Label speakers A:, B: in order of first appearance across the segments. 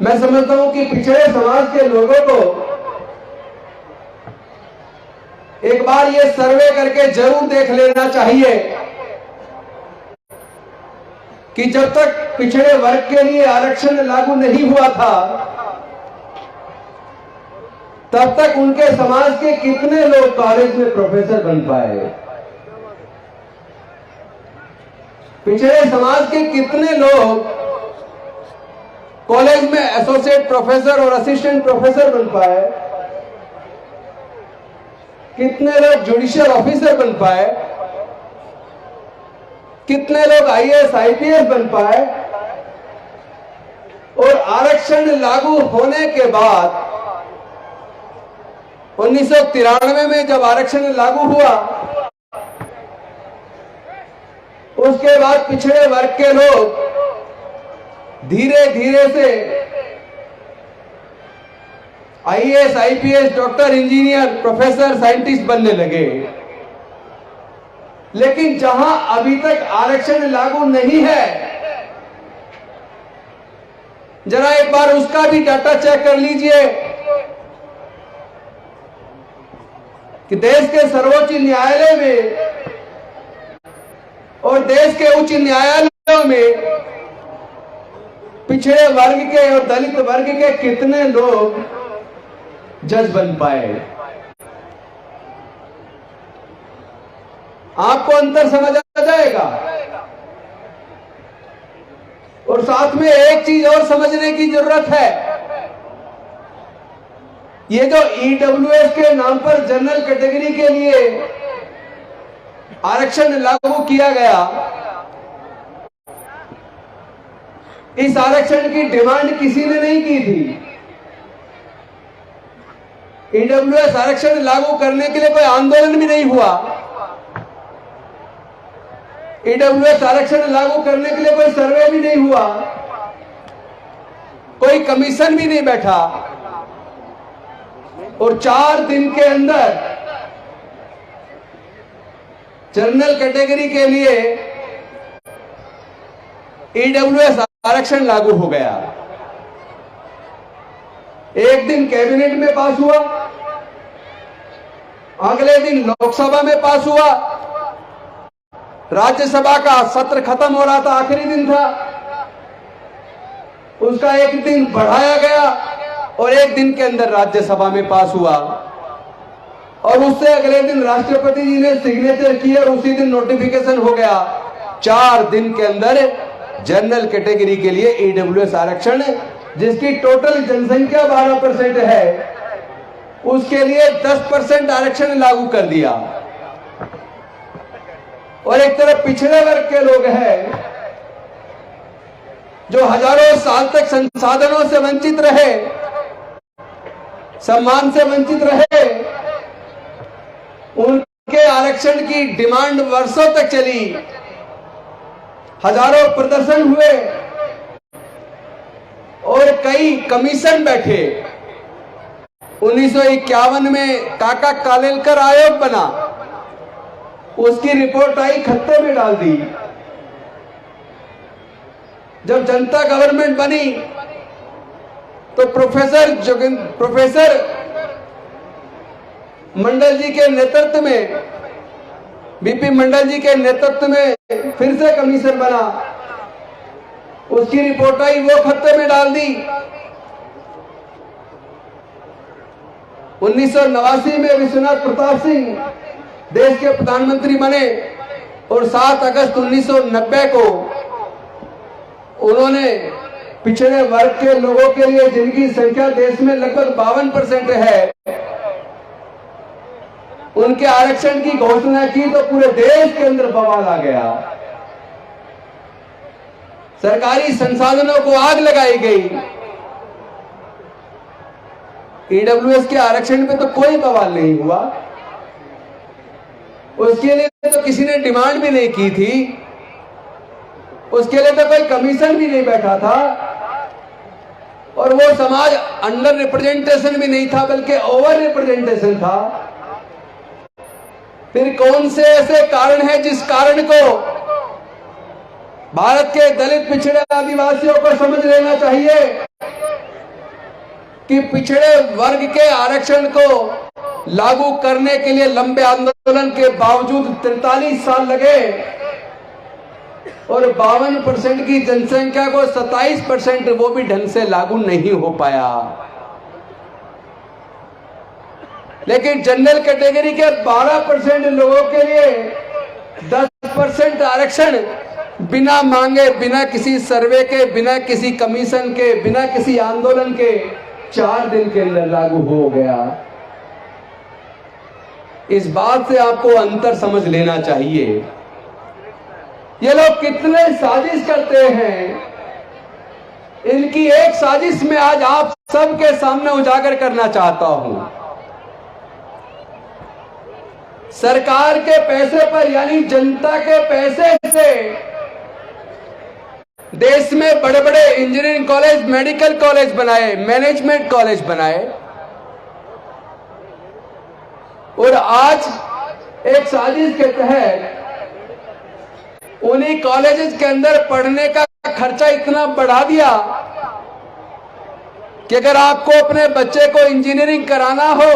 A: मैं समझता हूं कि पिछड़े समाज के लोगों को एक बार ये सर्वे करके जरूर देख लेना चाहिए कि जब तक पिछड़े वर्ग के लिए आरक्षण लागू नहीं हुआ था तब तक उनके समाज के कितने लोग कॉलेज में प्रोफेसर बन पाए, पिछड़े समाज के कितने लोग कॉलेज में एसोसिएट प्रोफेसर और असिस्टेंट प्रोफेसर बन पाए, कितने लोग जुडिशियल ऑफिसर बन पाए, कितने लोग आईएएस आईपीएस बन पाए। और आरक्षण लागू होने के बाद 1993 में जब आरक्षण लागू हुआ उसके बाद पिछड़े वर्ग के लोग धीरे धीरे से IAS IPS doctor engineer professor scientist बनने लगे। लेकिन जहां अभी तक आरक्षण लागू नहीं है, जरा एक बार उसका भी डाटा चेक कर लीजिए कि देश के सर्वोच्च न्यायालय में और देश के उच्च न्यायालयों में पिछड़े वर्ग के और दलित वर्ग के कितने लोग जज बन पाए। आपको अंतर समझ आ जाएगा। और साथ में एक चीज और समझने की जरूरत है, ये जो ईडब्ल्यूएस के नाम पर जनरल कैटेगरी के लिए आरक्षण लागू किया गया, इस आरक्षण की डिमांड किसी ने नहीं की थी। ईडब्ल्यूएस आरक्षण लागू करने के लिए कोई आंदोलन भी नहीं हुआ, ईडब्ल्यूएस आरक्षण लागू करने के लिए कोई सर्वे भी नहीं हुआ, कोई कमीशन भी नहीं बैठा। और 4 दिन के अंदर जनरल कैटेगरी के लिए ईडब्ल्यूएस आरक्षण लागू हो गया। एक दिन कैबिनेट में पास हुआ, अगले दिन लोकसभा में पास हुआ, राज्यसभा का सत्र खत्म हो रहा था, आखिरी दिन था, उसका एक दिन बढ़ाया गया और एक दिन के अंदर राज्यसभा में पास हुआ। और उससे अगले दिन राष्ट्रपति जी ने सिग्नेचर किए और उसी दिन नोटिफिकेशन हो गया। 4 दिन के अंदर जनरल कैटेगरी के लिए ईडब्ल्यूएस आरक्षण, जिसकी टोटल जनसंख्या 12% है, उसके लिए 10% आरक्षण लागू कर दिया। और एक तरफ पिछड़े वर्ग के लोग हैं जो हजारों साल तक संसाधनों से वंचित रहे, सम्मान से वंचित रहे, उनके आरक्षण की डिमांड वर्षों तक चली, हजारों प्रदर्शन हुए और कई कमीशन बैठे। 1951 में काका कालेलकर आयोग बना, उसकी रिपोर्ट आई, खत्ते में डाल दी। जब जनता गवर्नमेंट बनी तो प्रोफेसर मंडल जी के नेतृत्व में, बीपी मंडल जी के नेतृत्व में फिर से कमीशन बना, उसकी रिपोर्ट आई, वो खत्ते में डाल दी। 1989 में विश्वनाथ प्रताप सिंह देश के प्रधानमंत्री बने और 7 अगस्त 1990 को उन्होंने पिछड़े वर्ग के लोगों के लिए, जिनकी संख्या देश में लगभग 52% है, उनके आरक्षण की घोषणा की तो पूरे देश के अंदर बवाल आ गया। सरकारी संसाधनों को आग लगाई गई। ईडब्ल्यूएस के आरक्षण पे तो कोई बवाल नहीं हुआ, उसके लिए तो किसी ने डिमांड भी नहीं की थी, उसके लिए तो कोई कमीशन भी नहीं बैठा था, और वो समाज अंडर रिप्रेजेंटेशन भी नहीं था बल्कि ओवर रिप्रेजेंटेशन था। फिर कौन से ऐसे कारण हैं जिस कारण को भारत के दलित पिछड़े आदिवासियों को समझ लेना चाहिए कि पिछड़े वर्ग के आरक्षण को लागू करने के लिए लंबे आंदोलन के बावजूद 43 साल लगे और 52% की जनसंख्या को 27% वो भी ढंग से लागू नहीं हो पाया। लेकिन जनरल कैटेगरी के 12% लोगों के लिए 10% आरक्षण बिना मांगे, बिना किसी सर्वे के, बिना किसी कमीशन के, बिना किसी आंदोलन के 4 दिन के अंदर लागू हो गया। इस बात से आपको अंतर समझ लेना चाहिए। ये लोग कितने साजिश करते हैं, इनकी एक साजिश में आज आप सबके सामने उजागर करना चाहता हूं। सरकार के पैसे पर यानी जनता के पैसे से देश में बड़े बड़े इंजीनियरिंग कॉलेज, मेडिकल कॉलेज बनाए, मैनेजमेंट कॉलेज बनाए और आज एक साजिश के तहत उन्हीं कॉलेजेस के अंदर पढ़ने का खर्चा इतना बढ़ा दिया कि अगर आपको अपने बच्चे को इंजीनियरिंग कराना हो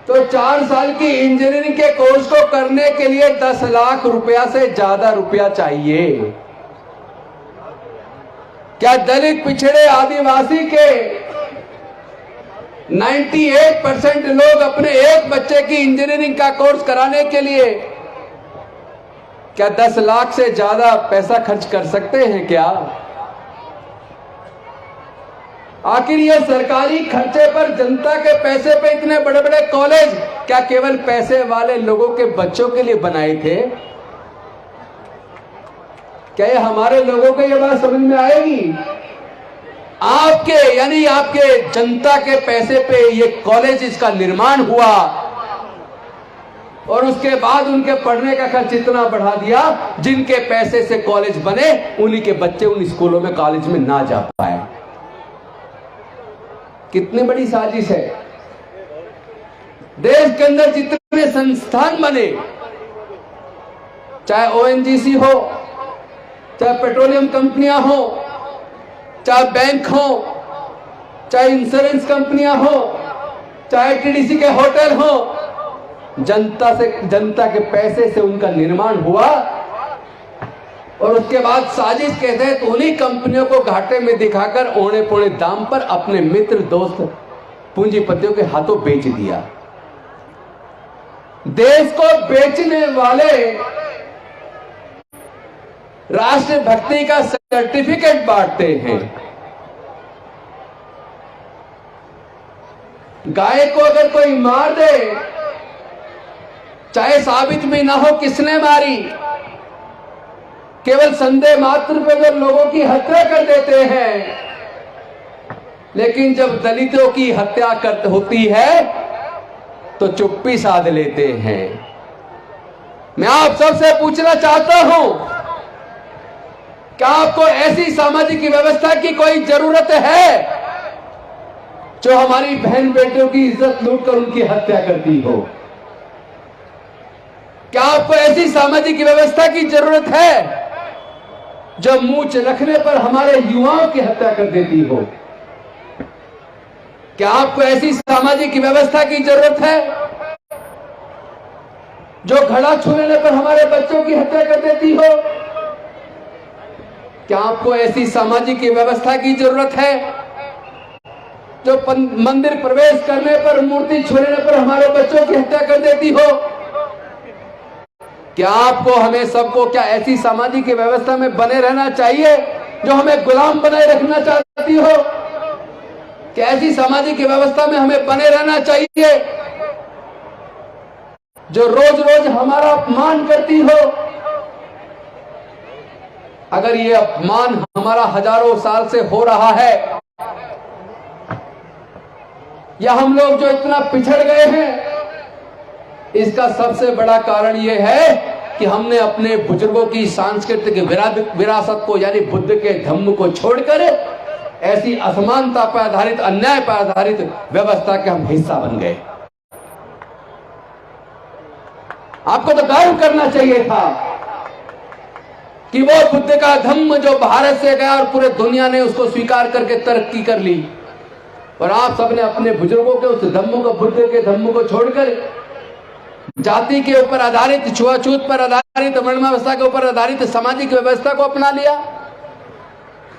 A: तो 4 साल की इंजीनियरिंग के कोर्स को करने के लिए 10 लाख रुपया से ज्यादा रुपया चाहिए। क्या दलित, पिछड़े, आदिवासी के 98% लोग अपने एक बच्चे की इंजीनियरिंग का कोर्स कराने के लिए क्या 10 लाख से ज्यादा पैसा खर्च कर सकते हैं क्या? आखिर ये सरकारी खर्चे पर, जनता के पैसे पे इतने बड़े बड़े कॉलेज क्या केवल पैसे वाले लोगों के बच्चों के लिए बनाए थे? क्या ये हमारे लोगों को ये बात समझ में आएगी? आपके यानी आपके जनता के पैसे पे ये कॉलेज, इसका निर्माण हुआ और उसके बाद उनके पढ़ने का खर्च इतना बढ़ा दिया, जिनके पैसे से कॉलेज बने उन्हीं के बच्चे उन स्कूलों में, कॉलेज में ना जा पाए। कितनी बड़ी साजिश है। देश के अंदर जितने संस्थान बने, चाहे ओएनजीसी हो, चाहे पेट्रोलियम कंपनियां हो, चाहे बैंक हो, चाहे इंश्योरेंस कंपनियां हो, चाहे टीडीसी के होटल हो, जनता के पैसे से उनका निर्माण हुआ और उसके बाद साजिश के तहत उन्हीं कंपनियों को घाटे में दिखाकर औने पौने दाम पर अपने मित्र, दोस्त, पूंजीपतियों के हाथों बेच दिया। देश को बेचने वाले राष्ट्रभक्ति का सर्टिफिकेट बांटते हैं। गाय को अगर कोई मार दे, चाहे साबित भी ना हो किसने मारी, केवल संदेह मात्र पे वो लोगों की हत्या कर देते हैं। लेकिन जब दलितों की हत्या होती है तो चुप्पी साध लेते हैं। मैं आप सबसे पूछना चाहता हूं, क्या आपको ऐसी सामाजिक व्यवस्था की कोई जरूरत है जो हमारी बहन बेटियों की इज्जत लूटकर उनकी हत्या करती हो? क्या आपको ऐसी सामाजिक व्यवस्था की जरूरत है जो मूंछ रखने पर हमारे युवाओं की हत्या कर देती हो? क्या आपको ऐसी सामाजिक व्यवस्था की जरूरत है जो घड़ा छू लेने पर हमारे बच्चों की हत्या कर देती हो? क्या आपको ऐसी सामाजिक व्यवस्था की जरूरत है जो मंदिर प्रवेश करने पर, मूर्ति छू लेने पर हमारे बच्चों की हत्या कर देती हो? क्या आपको, हमें सबको क्या ऐसी सामाजिक व्यवस्था में बने रहना चाहिए जो हमें गुलाम बनाए रखना चाहती हो? क्या ऐसी सामाजिक व्यवस्था में हमें बने रहना चाहिए जो रोज रोज हमारा अपमान करती हो? अगर ये अपमान हमारा हजारों साल से हो रहा है, या हम लोग जो इतना पिछड़ गए हैं, इसका सबसे बड़ा कारण यह है कि हमने अपने बुजुर्गों की सांस्कृतिक विरासत को यानी बुद्ध के धम्म को छोड़कर ऐसी असमानता पर आधारित, अन्याय पर आधारित व्यवस्था के हम हिस्सा बन गए। आपको तो गर्व करना चाहिए था कि वो बुद्ध का धम्म जो भारत से गया और पूरे दुनिया ने उसको स्वीकार करके तरक्की कर ली, और आप सबने अपने बुजुर्गों के उस धम्म को, बुद्ध के धम्म को छोड़कर जाति के ऊपर आधारित, छुआछूत पर आधारित, वर्ण व्यवस्था के ऊपर आधारित सामाजिक व्यवस्था को अपना लिया।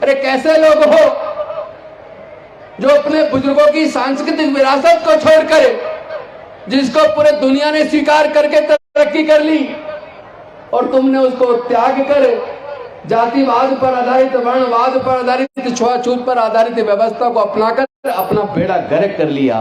A: अरे कैसे लोग हो जो अपने बुजुर्गों की सांस्कृतिक विरासत को छोड़कर, जिसको पूरे दुनिया ने स्वीकार करके तरक्की कर ली, और तुमने उसको त्याग कर जातिवाद पर आधारित, वर्णवाद पर आधारित, छुआछूत पर आधारित व्यवस्था को अपनाकर अपना बेड़ा गर्क कर लिया।